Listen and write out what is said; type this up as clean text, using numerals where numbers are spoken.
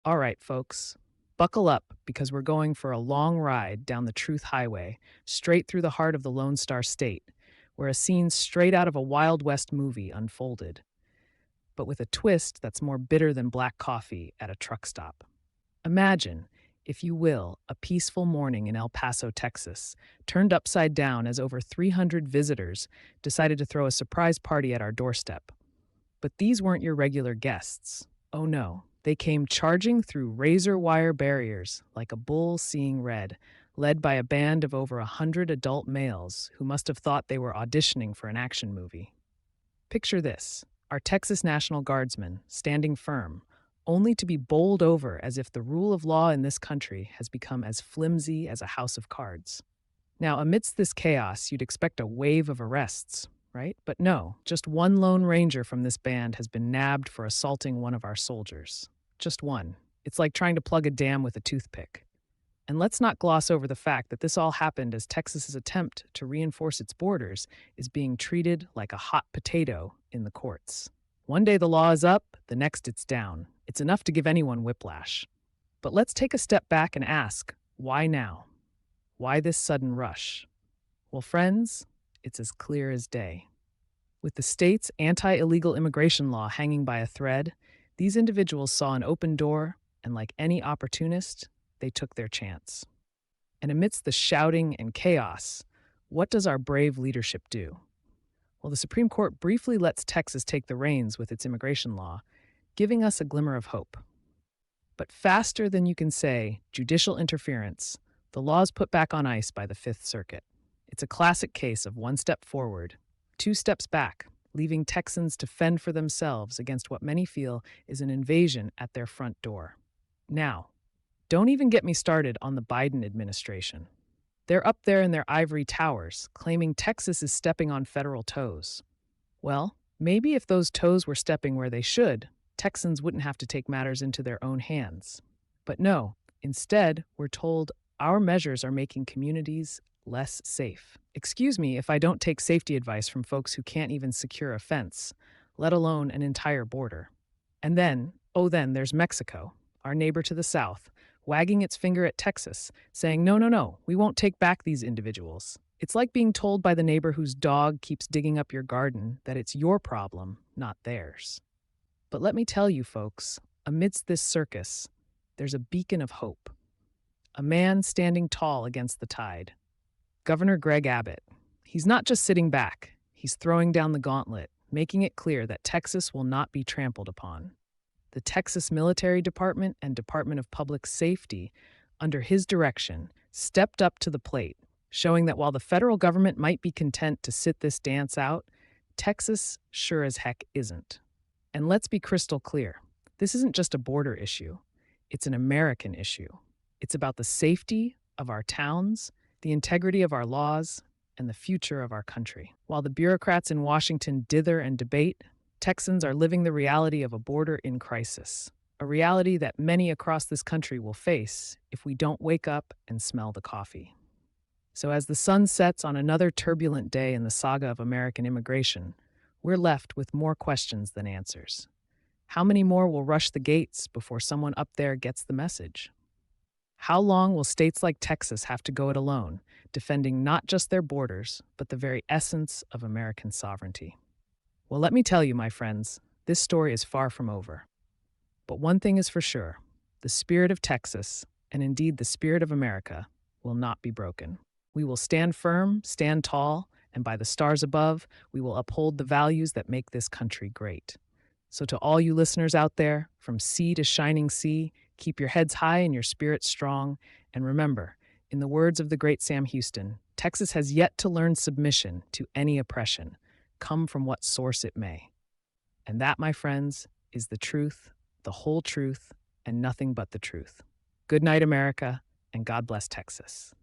All right, folks, buckle up because we're going for a long ride down the Truth Highway, straight through the heart of the Lone Star State, where a scene straight out of a Wild West movie unfolded, but with a twist that's more bitter than black coffee at a truck stop. Imagine, if you will, a peaceful morning in El Paso, Texas, turned upside down as over 300 visitors decided to throw a surprise party at our doorstep. But these weren't your regular guests. Oh no, they came charging through razor wire barriers like a bull seeing red, led by a band of over 100 adult males who must have thought they were auditioning for an action movie. Picture this: our Texas National Guardsmen standing firm, only to be bowled over as if the rule of law in this country has become as flimsy as a house of cards. Now, amidst this chaos, you'd expect a wave of arrests, right? But no, just one lone ranger from this band has been nabbed for assaulting one of our soldiers. Just one. It's like trying to plug a dam with a toothpick. And let's not gloss over the fact that this all happened as Texas's attempt to reinforce its borders is being treated like a hot potato in the courts. One day the law is up, the next it's down. It's enough to give anyone whiplash. But let's take a step back and ask, why now? Why this sudden rush? Well, friends, it's as clear as day. With the state's anti illegal immigration law hanging by a thread, these individuals saw an open door, and like any opportunist, they took their chance. And amidst the shouting and chaos, what does our brave leadership do? Well, the Supreme Court briefly lets Texas take the reins with its immigration law, giving us a glimmer of hope. But faster than you can say judicial interference, the law is put back on ice by the Fifth Circuit. It's a classic case of one step forward, two steps back, leaving Texans to fend for themselves against what many feel is an invasion at their front door. Now, don't even get me started on the Biden administration. They're up there in their ivory towers, claiming Texas is stepping on federal toes. Well, maybe if those toes were stepping where they should, Texans wouldn't have to take matters into their own hands. But no, instead, we're told our measures are making communities less safe. Excuse me if I don't take safety advice from folks who can't even secure a fence, let alone an entire border. And then, oh, then there's Mexico, our neighbor to the south, wagging its finger at Texas, saying, no, no, no, we won't take back these individuals. It's like being told by the neighbor whose dog keeps digging up your garden that it's your problem, not theirs. But let me tell you, folks, amidst this circus, there's a beacon of hope. A man standing tall against the tide. Governor Greg Abbott. He's not just sitting back, he's throwing down the gauntlet, making it clear that Texas will not be trampled upon. The Texas Military Department and Department of Public Safety, under his direction, stepped up to the plate, showing that while the federal government might be content to sit this dance out, Texas sure as heck isn't. And let's be crystal clear, this isn't just a border issue, it's an American issue. It's about the safety of our towns, the integrity of our laws, and the future of our country. While the bureaucrats in Washington dither and debate, Texans are living the reality of a border in crisis, a reality that many across this country will face if we don't wake up and smell the coffee. So as the sun sets on another turbulent day in the saga of American immigration, we're left with more questions than answers. How many more will rush the gates before someone up there gets the message? How long will states like Texas have to go it alone, defending not just their borders, but the very essence of American sovereignty? Well, let me tell you, my friends, this story is far from over. But one thing is for sure, the spirit of Texas, and indeed the spirit of America, will not be broken. We will stand firm, stand tall, and by the stars above, we will uphold the values that make this country great. So to all you listeners out there, from sea to shining sea, keep your heads high and your spirits strong. And remember, in the words of the great Sam Houston, Texas has yet to learn submission to any oppression, come from what source it may. And that, my friends, is the truth, the whole truth, and nothing but the truth. Good night, America, and God bless Texas.